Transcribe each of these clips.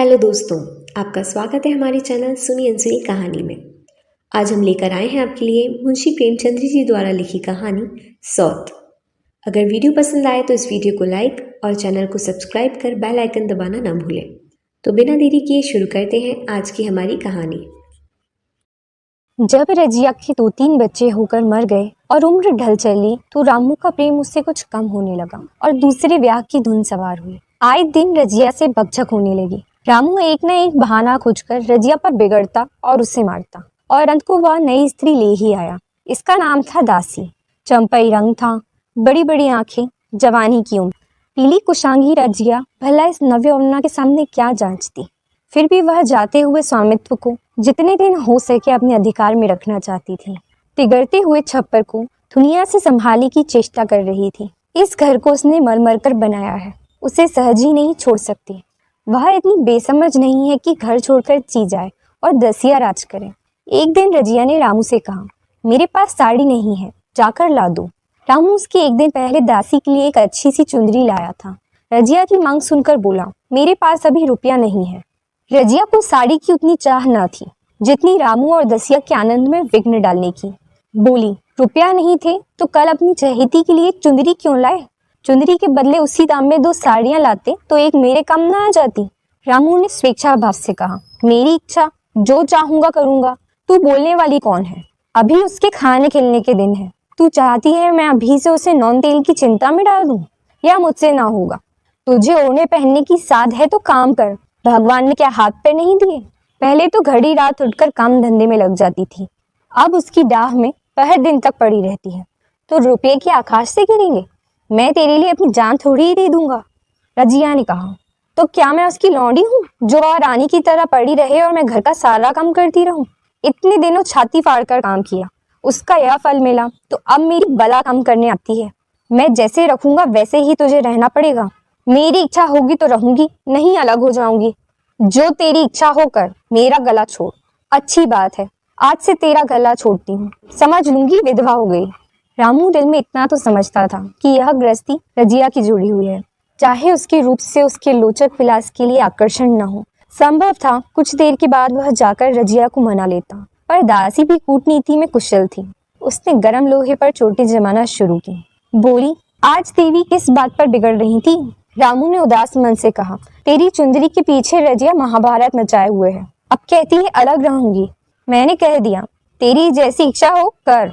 Hello दोस्तों, आपका स्वागत है हमारे चैनल सुनी अनसुनी कहानी में। आज हम लेकर आए हैं आपके लिए मुंशी प्रेमचंद जी द्वारा लिखी कहानी सौत। अगर वीडियो पसंद आए तो इस वीडियो को लाइक और चैनल को सब्सक्राइब कर बेल आइकन दबाना ना भूलें। तो बिना देरी किए शुरू करते हैं आज की हमारी कहानी। जब रजिया के 2-3 बच्चे होकर मर गए और उम्र ढल चली तो रामू का प्रेम उससे कुछ कम होने लगा और दूसरे ब्याह की धुन सवार हुई। आए दिन रजिया से बकझक होने लगी। रामू एक न एक बहाना खोजकर रजिया पर बिगड़ता और उसे मारता और अंत को वह नई स्त्री ले ही आया। इसका नाम था दासी। चंपई रंग था, बड़ी बड़ी आंखें, जवानी की उम्र। पीली कुशांगी रजिया भला इस नव्यौवना के सामने क्या जांचती। फिर भी वह जाते हुए स्वामित्व को जितने दिन हो सके अपने अधिकार में रखना चाहती थी। तिगड़ते हुए छप्पर को दुनिया से संभालने की चेष्टा कर रही थी। इस घर को उसने मर मर कर बनाया है, उसे सहज ही नहीं छोड़ सकती। वह इतनी बेसमझ नहीं है कि घर छोड़कर जी जाए और दसिया राज करे। एक दिन रजिया ने रामू से कहा, मेरे पास साड़ी नहीं है, जाकर ला दो। रामू उसके एक दिन पहले दासी के लिए एक अच्छी सी चुंदरी लाया था। रजिया की मांग सुनकर बोला, मेरे पास अभी रुपया नहीं है। रजिया को साड़ी की उतनी चाह न थी जितनी रामू और दसिया के आनंद में विघ्न डालने की। बोली, रुपया नहीं थे तो कल अपनी चहेती के लिए चुंदरी क्यों लाए? चुंदरी के बदले उसी दाम में 2 साड़ियां लाते तो एक मेरे काम ना आ जाती। रामू ने स्वेच्छा भाव से कहा, मेरी इच्छा, जो चाहूंगा करूंगा, तू बोलने वाली कौन है? अभी उसके खाने खिलने के दिन है। तू चाहती है मैं अभी से उसे नॉन तेल की चिंता में डाल दूं? या मुझसे ना होगा? तुझे ओढ़ने पहनने की साध है तो काम कर। भगवान ने क्या हाथ पे नहीं दिए? पहले तो घड़ी रात उठकर काम धंधे में लग जाती थी, अब उसकी डाह में पहर दिन तक पड़ी रहती है। तो रुपये की आकाश से गिरेंगे? मैं तेरे लिए अपनी जान थोड़ी ही दे दूंगा। रजिया ने कहा, तो क्या मैं उसकी लौंडी हूँ जो वह रानी की तरह पड़ी रहे और मैं घर का सारा काम करती रहूं? इतने दिनों छाती फाड़ कर काम किया, उसका यह फल मिला तो अब मेरी बला काम करने आती है। मैं जैसे रखूंगा वैसे ही तुझे रहना पड़ेगा। मेरी इच्छा होगी तो रहूंगी, नहीं अलग हो जाऊंगी। जो तेरी इच्छा हो कर, मेरा गला छोड़। अच्छी बात है, आज से तेरा गला छोड़ती हूँ, समझ लूंगी विधवा हो गई। रामू दिल में इतना तो समझता था कि यह गृहस्थी रजिया की जुड़ी हुई है, चाहे उसके रूप से उसके लोचक विलास के लिए आकर्षण न हो। संभव था कुछ देर के बाद वह जाकर रजिया को मना लेता, पर दासी भी कूटनीति में कुशल थी। उसने गर्म लोहे पर चोटी जमाना शुरू की। बोली, आज देवी किस बात पर बिगड़ रही थी? रामू ने उदास मन से कहा, तेरी चुंदरी के पीछे रजिया महाभारत मचाए हुए है। अब कहती है अलग रहूंगी। मैंने कह दिया, तेरी जैसी इच्छा हो कर।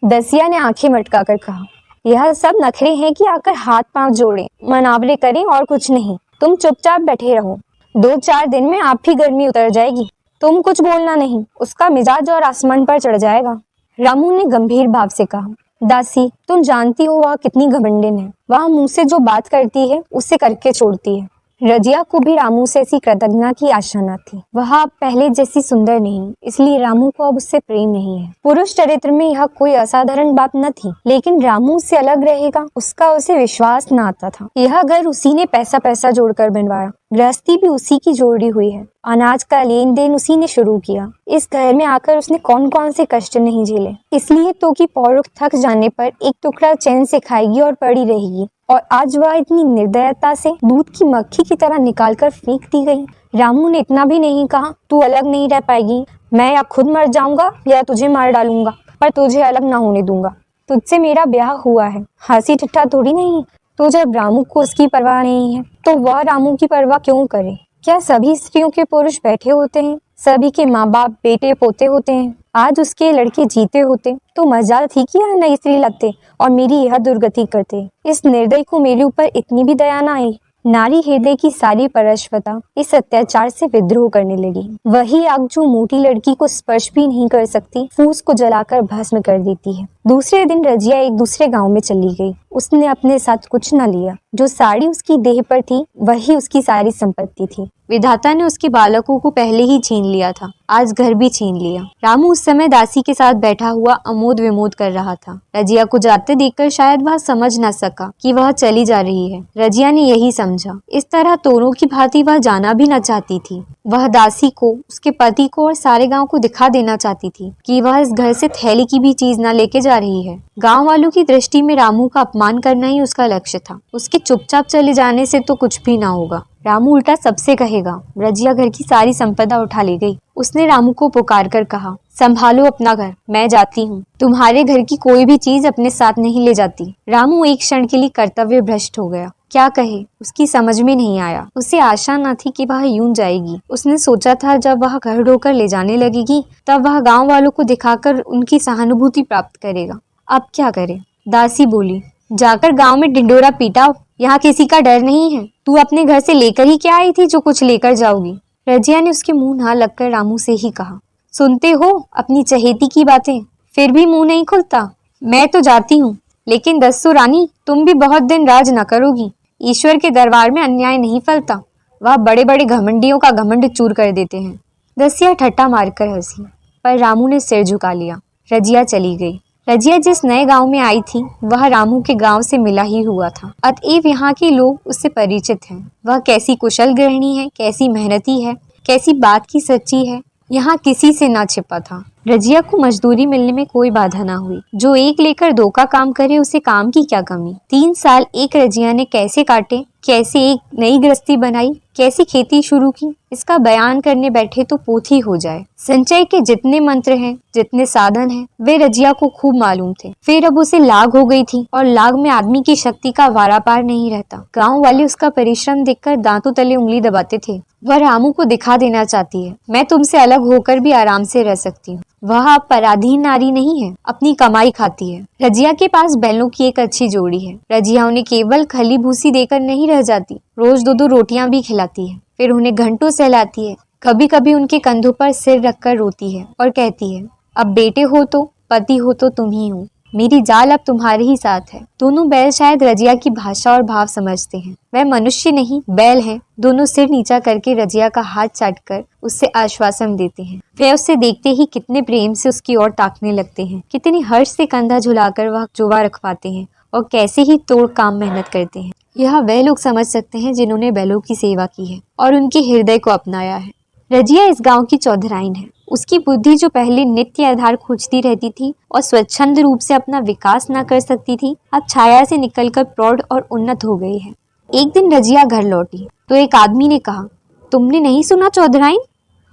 दसिया ने आंखें मटका कर कहा, यह सब नखरे हैं कि आकर हाथ पांव जोड़ें, मनावरे करें और कुछ नहीं। तुम चुपचाप बैठे रहो, 2-4 दिन में आप ही गर्मी उतर जाएगी। तुम कुछ बोलना नहीं, उसका मिजाज और आसमान पर चढ़ जाएगा। रामू ने गंभीर भाव से कहा, दासी, तुम जानती हो वह कितनी घमंडिन है। वह मुंह से जो बात करती है उसे करके छोड़ती है। रजिया को भी रामू से ऐसी कृतज्ञता की आशा न थी। वह अब पहले जैसी सुंदर नहीं, इसलिए रामू को अब उससे प्रेम नहीं है। पुरुष चरित्र में यह कोई असाधारण बात न थी, लेकिन रामू से अलग रहेगा उसका उसे विश्वास न आता था। यह घर उसी ने पैसा जोड़कर बनवाया, गृहस्थी भी उसी की जोड़ी हुई है, अनाज का लेन देन उसी ने शुरू किया। इस घर में आकर उसने कौन कौन से कष्ट नहीं झेले। इसलिए तो कि पौरुष थक जाने पर एक टुकड़ा चैन से खाएगी और पड़ी रहेगी, और आज वह इतनी निर्दयता से दूध की मक्खी की तरह निकालकर फेंक दी गई। रामू ने इतना भी नहीं कहा, तू अलग नहीं रह पाएगी, मैं या खुद मर जाऊंगा या तुझे मार डालूंगा, पर तुझे अलग ना होने दूंगा। तुझसे मेरा ब्याह हुआ है, हंसी ठट्ठा थोड़ी नहीं। तो जब रामू को उसकी परवाह नहीं है तो वह रामू की परवाह क्यों करे? क्या सभी स्त्रियों के पुरुष बैठे होते हैं? सभी के माँ बाप बेटे पोते होते हैं? आज उसके लड़के जीते होते तो मजाल थी कि यह नई स्त्री लगते और मेरी यह दुर्गति करते। इस निर्दयी को मेरे ऊपर इतनी भी दया न आई। नारी हृदय की सारी परश्वता इस अत्याचार से विद्रोह करने लगी। वही आग जो मोटी लड़की को स्पर्श भी नहीं कर सकती, फूस को जलाकर भस्म कर देती है। दूसरे दिन रजिया एक दूसरे गांव में चली गई। उसने अपने साथ कुछ न लिया। जो साड़ी उसकी देह पर थी वही उसकी सारी संपत्ति थी। विधाता ने उसके बालकों को पहले ही छीन लिया था, आज घर भी छीन लिया। रामू उस समय दासी के साथ बैठा हुआ अमोद विमोद कर रहा था। रजिया को जाते देखकर शायद वह समझ न सका कि वह चली जा रही है। रजिया ने यही समझा। इस तरह तोरों की भांति वह जाना भी न चाहती थी। वह दासी को, उसके पति को और सारे गांव को दिखा देना चाहती थी कि वह इस घर से थैली की भी चीज न लेके जा रही है। गांव वालों की दृष्टि में रामू का अपमान करना ही उसका लक्ष्य था। उसके चुपचाप चले जाने से तो कुछ भी ना होगा। रामू उल्टा सबसे कहेगा। रजिया घर की सारी संपदा उठा ले गई। उसने रामू को पुकार कर कहा, संभालो अपना घर, मैं जाती हूँ। तुम्हारे घर की कोई भी चीज अपने साथ नहीं ले जाती। रामू एक क्षण के लिए कर्तव्य भ्रष्ट हो गया। क्या कहे, उसकी समझ में नहीं आया। उसे आशा न थी कि वह यूं जाएगी। उसने सोचा था जब वह घर ढोकर ले जाने लगेगी तब वह गांव वालों को दिखाकर उनकी सहानुभूति प्राप्त करेगा। अब क्या करे? दासी बोली, जाकर गांव में ढिंडोरा पीटाओ, यहाँ किसी का डर नहीं है। तू अपने घर से लेकर ही क्या आई थी जो कुछ लेकर जाओगी? रजिया ने उसके मुंह ना लगकर रामू से ही कहा, सुनते हो अपनी चहेती की बातें, फिर भी मुंह नहीं खुलता। मैं तो जाती हूँ, लेकिन दस्सू रानी, तुम भी बहुत दिन राज न करोगी। ईश्वर के दरबार में अन्याय नहीं फलता। वह बड़े बड़े घमंडियों का घमंड चूर कर देते हैं। दसिया ठट्ठा मारकर हंसी, पर रामू ने सिर झुका लिया। रजिया चली गई। रजिया जिस नए गांव में आई थी वह रामू के गांव से मिला ही हुआ था, अतएव यहाँ के लोग उससे परिचित हैं। वह कैसी कुशल गृहिणी है, कैसी मेहनती है, कैसी बात की सच्ची है, यहाँ किसी से ना छिपा था। रजिया को मजदूरी मिलने में कोई बाधा ना हुई। जो एक लेकर दो का काम करे उसे काम की क्या कमी। 3 साल एक रजिया ने कैसे काटे, कैसे एक नई गृहस्थी बनाई, कैसी खेती शुरू की, इसका बयान करने बैठे तो पोथी हो जाए। संचय के जितने मंत्र हैं, जितने साधन हैं, वे रजिया को खूब मालूम थे। फिर अब उसे लाग हो गई थी और लाग में आदमी की शक्ति का वारापार नहीं रहता। गांव वाले उसका परिश्रम देखकर दांतों तले उंगली दबाते थे। वह रामू को दिखा देना चाहती है, मैं तुमसे अलग होकर भी आराम से रह सकती हूँ। वह अब पराधीन नारी नहीं है, अपनी कमाई खाती है। रजिया के पास बैलों की एक अच्छी जोड़ी है। रजिया उन्हें केवल खली भूसी देकर नहीं रह जाती, रोज 2-2 रोटियां भी खिलाती है। फिर उन्हें घंटों सहलाती है। कभी कभी उनके कंधों पर सिर रखकर रोती है और कहती है, अब बेटे हो तो पति हो तो तुम ही हो, मेरी जाल अब तुम्हारे ही साथ है। दोनों बैल शायद रजिया की भाषा और भाव समझते हैं। वह मनुष्य नहीं बैल हैं। दोनों सिर नीचा करके रजिया का हाथ चाटकर उससे आश्वासन देते हैं। वे उससे देखते ही कितने प्रेम से उसकी ओर ताकने लगते हैं, कितनी हर्ष से कंधा झुलाकर वह चोवा रखवाते हैं और कैसे ही तोड़ काम मेहनत करते हैं। यह वह लोग समझ सकते हैं जिन्होंने बैलों की सेवा की है और उनके हृदय को अपनाया है। रजिया इस गांव की चौधराइन है। उसकी बुद्धि जो पहले नित्य आधार खोजती रहती थी और स्वच्छंद रूप से अपना विकास न कर सकती थी, अब छाया से निकलकर प्रौढ़ और उन्नत हो गई है। एक दिन रजिया घर लौटी तो एक आदमी ने कहा, तुमने नहीं सुना चौधराइन,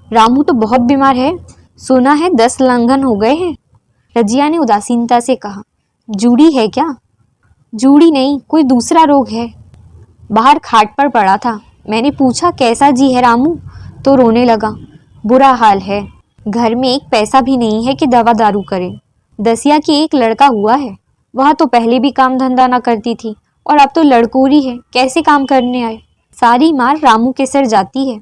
रामू तो बहुत बीमार है, सुना है 10 लंघन हो गए हैं। रजिया ने उदासीनता से कहा, जूड़ी है क्या? जूड़ी नहीं, कोई दूसरा रोग है। बाहर खाट पर पड़ा था। मैंने पूछा कैसा जी है रामू, तो रोने लगा। बुरा हाल है, घर में एक पैसा भी नहीं है कि दवा दारू करे। दसिया की एक लड़का हुआ है, वह तो पहले भी काम धंधा न करती थी और अब तो लड़कोरी है, कैसे काम करने आए। सारी मार रामू के सर जाती है।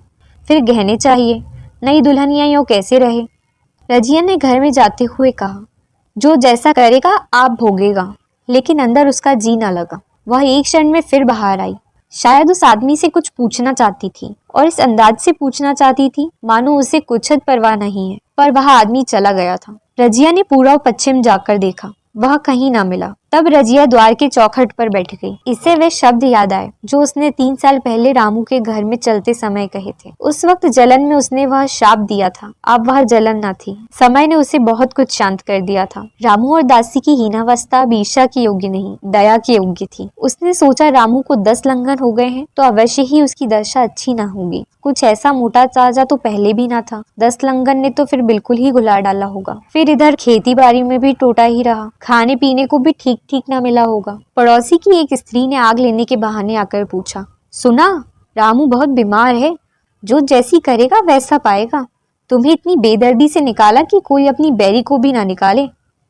फिर गहने चाहिए, नई दुल्हनिया यूं कैसे रहे। रजिया ने घर में जाते हुए कहा, जो जैसा करेगा आप भोगेगा। लेकिन अंदर उसका जी न लगा। वह एक क्षण में फिर बाहर आई। शायद उस आदमी से कुछ पूछना चाहती थी और इस अंदाज से पूछना चाहती थी मानो उसे कुछ परवाह नहीं है, पर वह आदमी चला गया था। रजिया ने पूर्व पश्चिम जाकर देखा, वह कहीं ना मिला। तब रजिया द्वार के चौखट पर बैठ गई। इससे वे शब्द याद आए जो उसने 3 साल पहले रामू के घर में चलते समय कहे थे। उस वक्त जलन में उसने वह शाप दिया था, अब वह जलन न थी। समय ने उसे बहुत कुछ शांत कर दिया था। रामू और दासी की हीनावस्था अब ईर्ष्या के योग्य नहीं, दया के योग्य थी। उसने सोचा रामू को 10 लंघन हो गए हैं तो अवश्य ही उसकी दशा अच्छी न होगी। कुछ ऐसा मोटा ताजा तो पहले भी ना था, 10 लंघन ने तो फिर बिल्कुल ही गुला डाला होगा। फिर इधर खेती बाड़ी में भी टोटा ही रहा, खाने पीने को भी ठीक ना मिला होगा। पड़ोसी की एक स्त्री ने आग लेने के बहाने आकर पूछा, सुना रामू बहुत बीमार है, जो जैसी करेगा वैसा पाएगा। तुम्हें इतनी बेदर्दी से निकाला कि कोई अपनी बैरी को भी ना निकाले।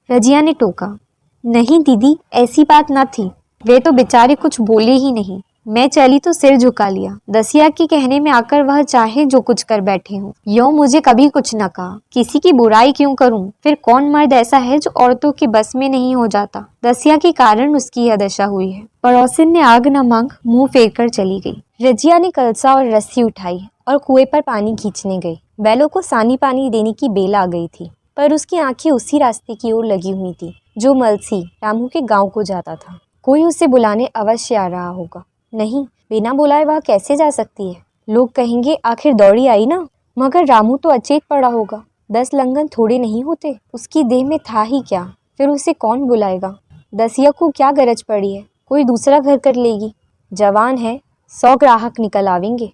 रजिया ने टोका, नहीं दीदी, ऐसी बात ना थी, वे तो बेचारे कुछ बोले ही नहीं। मैं चली तो सिर झुका लिया। दसिया के कहने में आकर वह चाहे जो कुछ कर बैठे हो, यो मुझे कभी कुछ न कहा। किसी की बुराई क्यों करूं? फिर कौन मर्द ऐसा है जो औरतों के बस में नहीं हो जाता? दसिया के कारण उसकी यह दशा हुई है। पड़ोसिन ने आग न मांग मुंह फेर कर चली गई। रजिया ने कलसा और रस्सी उठाई और कुएं पर पानी खींचने गई। बैलों को सानी पानी देने की बेल आ गई थी, पर उसकी आंखें उसी रास्ते की ओर लगी हुई थी जो मलसी रामू के गाँव को जाता था। कोई उसे बुलाने अवश्य आ रहा होगा। नहीं, बिना बुलाए वह कैसे जा सकती है? लोग कहेंगे आखिर दौड़ी आई ना। मगर रामू तो अचेत पड़ा होगा। 10 लंघन थोड़े नहीं होते, उसकी देह में था ही क्या। फिर उसे कौन बुलाएगा? दसिया को क्या गरज पड़ी है, कोई दूसरा घर कर लेगी। जवान है, 100 ग्राहक निकल आवेंगे।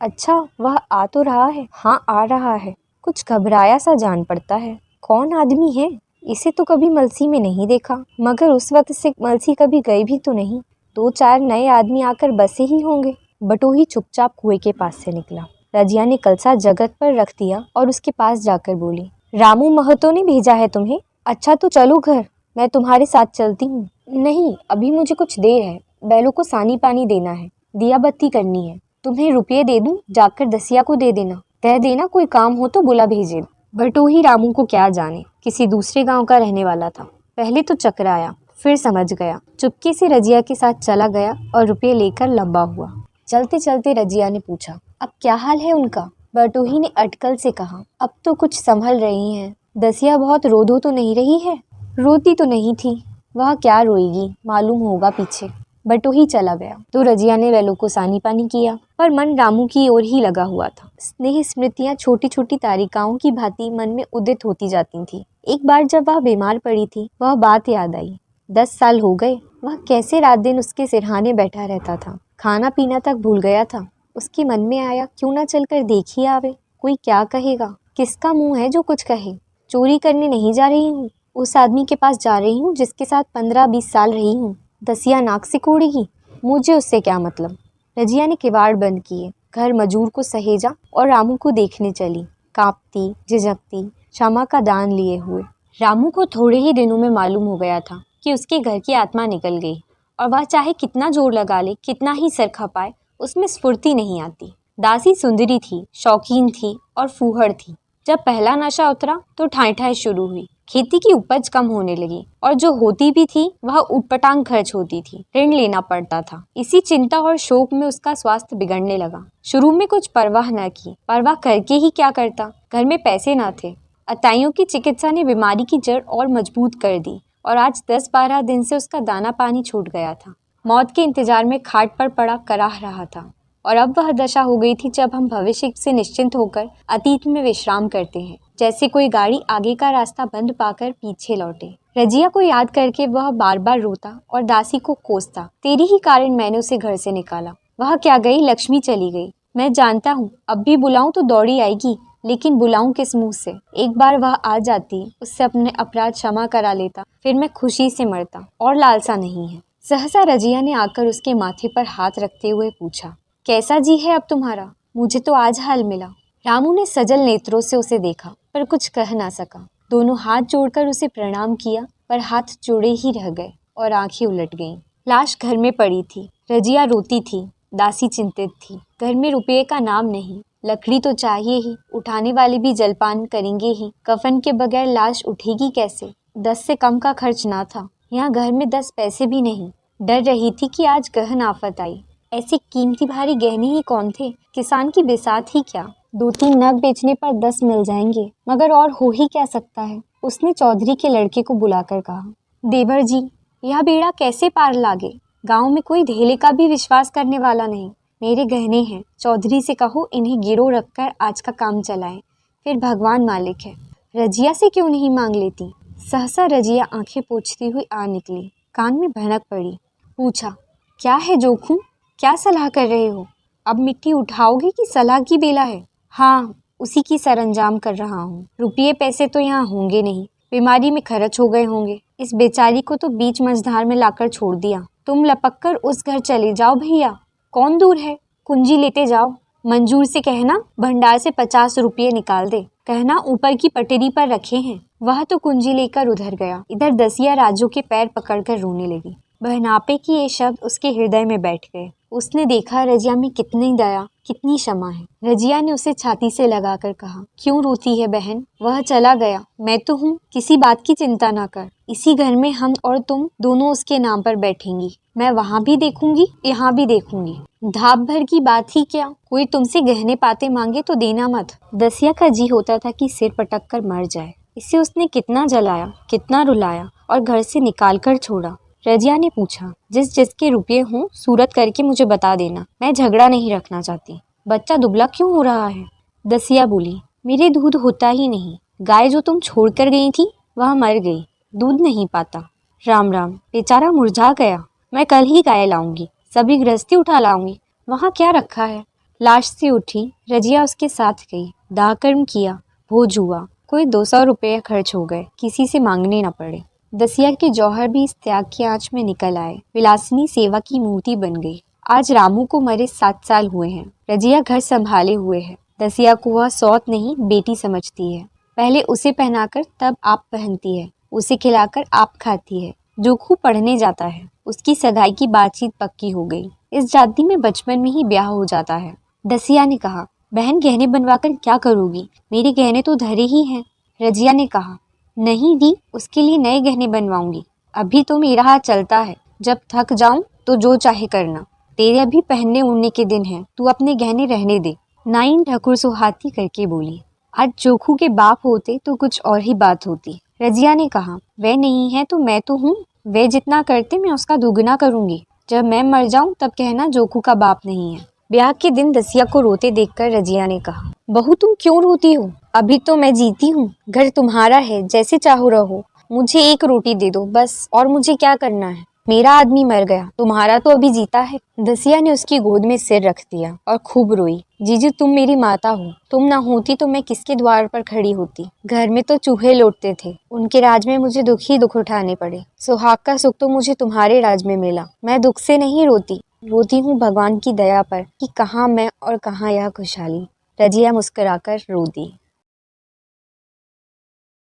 अच्छा, वह आ तो रहा है? हाँ, आ रहा है। कुछ घबराया सा जान पड़ता है। कौन आदमी है? इसे तो कभी मलसी में नहीं देखा, मगर उस वक्त से मलसी कभी गई भी तो नहीं। 2-4 नए आदमी आकर बसे ही होंगे। बटोही चुपचाप कुएं के पास से निकला। रजिया ने कलसा जगत पर रख दिया और उसके पास जाकर बोली, रामू महतो ने भेजा है तुम्हें? अच्छा तो चलो घर, मैं तुम्हारे साथ चलती हूँ। नहीं, अभी मुझे कुछ देर है। बैलों को सानी पानी देना है, दिया बत्ती करनी है। तुम्हें रुपये दे दूं, जाकर दसिया को दे देना। कह देना कोई काम हो तो बुला भेजे। बटोही रामू को क्या जाने, किसी दूसरे गांव का रहने वाला था। पहले तो चकराया, फिर समझ गया। चुपके से रजिया के साथ चला गया और रुपये लेकर लंबा हुआ। चलते चलते रजिया ने पूछा, अब क्या हाल है उनका? बटोही ने अटकल से कहा, अब तो कुछ संभल रही हैं। दसिया बहुत रो धो तो नहीं रही है? रोती तो नहीं थी, वह क्या रोएगी, मालूम होगा पीछे। बटोही चला गया तो रजिया ने बैलों को सानी पानी किया, पर मन रामू की ओर ही लगा हुआ था। स्नेह स्मृतियां छोटी छोटी तारिकाओं की भांति मन में उदित होती जाती थी। एक बार जब वह बीमार पड़ी थी, वह बात याद आई। 10 साल हो गए, वह कैसे रात दिन उसके सिरहाने बैठा रहता था। खाना पीना तक भूल गया था। उसके मन में आया, क्यों ना चलकर देख ही आवे। कोई क्या कहेगा, किसका मुंह है जो कुछ कहे। चोरी करने नहीं जा रही हूँ, उस आदमी के पास जा रही हूँ जिसके साथ 15-20 साल रही हूँ। दसिया नाक से कोड़ेगी, मुझे उससे क्या मतलब। रजिया ने किवाड़ बंद किए, घर मजूर को सहेजा और रामू को देखने चली, कांपती झिझकती, क्षमा का दान लिए हुए। रामू को थोड़े ही दिनों में मालूम हो गया था कि उसके घर की आत्मा निकल गई, और वह चाहे कितना जोर लगा ले, कितना ही सर खपाए, उसमें स्फूर्ति नहीं आती। दासी सुंदरी थी, शौकीन थी और फूहड़ थी। जब पहला नशा उतरा तो ठाई ठाई शुरू हुई। खेती की उपज कम होने लगी, और जो होती भी थी वह उटपटांग खर्च होती थी। ऋण लेना पड़ता था। इसी चिंता और शोक में उसका स्वास्थ्य बिगड़ने लगा। शुरू में कुछ परवाह न की, परवाह करके ही क्या करता, घर में पैसे न थे। अताइयों की चिकित्सा ने बीमारी की जड़ और मजबूत कर दी, और आज 10-12 दिन से उसका दाना पानी छूट गया था। मौत के इंतजार में खाट पर पड़ा कराह रहा था। और अब वह दशा हो गई थी जब हम भविष्य से निश्चिंत होकर अतीत में विश्राम करते हैं, जैसे कोई गाड़ी आगे का रास्ता बंद पाकर पीछे लौटे। रजिया को याद करके वह बार बार रोता और दासी को कोसता, तेरी ही कारण मैंने उसे घर से निकाला। वह क्या गई, लक्ष्मी चली गई। मैं जानता हूँ, अब भी बुलाऊं तो दौड़ी आएगी, लेकिन बुलाऊं किस मुंह से। एक बार वह आ जाती, उससे अपने अपराध क्षमा करा लेता, फिर मैं खुशी से मरता, और लालसा नहीं है। सहसा रजिया ने आकर उसके माथे पर हाथ रखते हुए पूछा, कैसा जी है अब तुम्हारा? मुझे तो आज हाल मिला। रामू ने सजल नेत्रों से उसे देखा, पर कुछ कह ना सका। दोनों हाथ जोड़कर उसे प्रणाम किया, पर हाथ जोड़े ही रह गए और आंखें उलट गईं। लाश घर में पड़ी थी। रजिया रोती थी, दासी चिंतित थी। घर में रुपये का नाम नहीं, लकड़ी तो चाहिए ही, उठाने वाले भी जलपान करेंगे ही। कफन के बगैर लाश उठेगी कैसे? 10 से कम का खर्च ना था। यहाँ घर में 10 पैसे भी नहीं। डर रही थी कि आज गहन आफत आई। ऐसे कीमती भारी गहने ही कौन थे? किसान की बिसात ही क्या। 2-3 नग बेचने पर 10 मिल जाएंगे, मगर और हो ही क्या सकता है। उसने चौधरी के लड़के को बुलाकर कहा, देवर जी, यह बेड़ा कैसे पार लागे? गांव में कोई धेले का भी विश्वास करने वाला नहीं। मेरे गहने हैं, चौधरी से कहो इन्हें गिरो रखकर आज का काम चलाएं, फिर भगवान मालिक है। रजिया से क्यों नहीं मांग लेती? सहसा रजिया आंखें पोंछती हुई आ निकली, कान में भनक पड़ी। पूछा, क्या है जोखूं? क्या सलाह कर रहे हो? अब मिट्टी उठाओगे कि सलाह की बेला है? हाँ, उसी की सरंजाम कर रहा हूँ। रुपये पैसे तो यहाँ होंगे नहीं, बीमारी में खर्च हो गए होंगे। इस बेचारी को तो बीच मझधार में लाकर छोड़ दिया। तुम लपक कर उस घर चले जाओ भैया, कौन दूर है, कुंजी लेते जाओ। मंजूर से कहना भंडार से 50 रुपये निकाल दे। कहना ऊपर की पटरी पर रखे हैं। वह तो कुंजी लेकर उधर गया। इधर दसिया राजू के पैर पकड़कर रोने लगी। बहनापे की ये शब्द उसके हृदय में बैठ गए। उसने देखा रजिया में कितनी दया, कितनी क्षमा है। रजिया ने उसे छाती से लगाकर कहा, क्यों रोती है बहन? वह चला गया, मैं तो हूँ, किसी बात की चिंता ना कर। इसी घर में हम और तुम दोनों उसके नाम पर बैठेंगी। मैं वहाँ भी देखूंगी, यहाँ भी देखूंगी। धाप भर की बात ही क्या, कोई तुमसे गहने पाते मांगे तो देना मत। दसिया का जी होता था कि सिर पटक कर मर जाए। इसे उसने कितना जलाया, कितना रुलाया और घर से निकाल कर छोड़ा। रजिया ने पूछा, जिस जिसके रुपये हों सूरत करके मुझे बता देना, मैं झगड़ा नहीं रखना चाहती। बच्चा दुबला क्यों हो रहा है? दसिया बोली, मेरे दूध होता ही नहीं। गाय जो तुम छोड़ कर गई थी वह मर गई, दूध नहीं पाता। राम राम, बेचारा मुरझा गया। मैं कल ही गाय लाऊंगी, सभी गृहस्थी उठा लाऊंगी। वहाँ क्या रखा है? लाश से उठी रजिया उसके साथ गई। दाह कर्म किया, भोज हुआ, कोई 200 रुपये खर्च हो गए, किसी से मांगने न पड़े। दसिया के जौहर भी इस त्याग की आंच में निकल आए। विलासिनी सेवा की मूर्ति बन गई। आज रामू को मरे 7 साल हुए हैं। रजिया घर संभाले हुए है। दसिया को वह सौत नहीं बेटी समझती है। पहले उसे पहनाकर तब आप पहनती है, उसे खिलाकर आप खाती है। जोखू पढ़ने जाता है, उसकी सगाई की बातचीत पक्की हो गई। इस जाति में बचपन में ही ब्याह हो जाता है। दसिया ने कहा, बहन गहने बनवाकर क्या करोगी? मेरे गहने तो धरे ही हैं। रजिया ने कहा, नहीं दी, उसके लिए नए गहने बनवाऊंगी। अभी तो मेरा हाथ चलता है, जब थक जाऊं तो जो चाहे करना। तेरे अभी पहनने ओढ़ने के दिन हैं, तू अपने गहने रहने दे। नाइन ठाकुर सुहाती करके बोली। आज जोखू के बाप होते तो कुछ और ही बात होती। रजिया ने कहा, वह नहीं है तो मैं तो हूँ। वे जितना करते मैं उसका दुगना करूंगी। जब मैं मर जाऊं तब कहना जोखू का बाप नहीं है। ब्याह के दिन दसिया को रोते देखकर रजिया ने कहा, बहू तुम क्यों रोती हो? अभी तो मैं जीती हूँ, घर तुम्हारा है, जैसे चाहो रहो। मुझे एक रोटी दे दो बस, और मुझे क्या करना है? मेरा आदमी मर गया, तुम्हारा तो अभी जीता है। दसिया ने उसकी गोद में सिर रख दिया और खूब रोई। जीजू तुम मेरी माता हो, तुम ना होती तो मैं किसके द्वार पर खड़ी होती? घर में तो चूहे लौटते थे, उनके राज में मुझे दुख ही दुख उठाने पड़े। सुहाग का सुख तो मुझे तुम्हारे राज में मिला। मैं दुख से नहीं रोती, रोती हूँ भगवान की दया पर कि कहाँ मैं और कहाँ यह खुशहाली। रजिया मुस्कुराकर रो दी।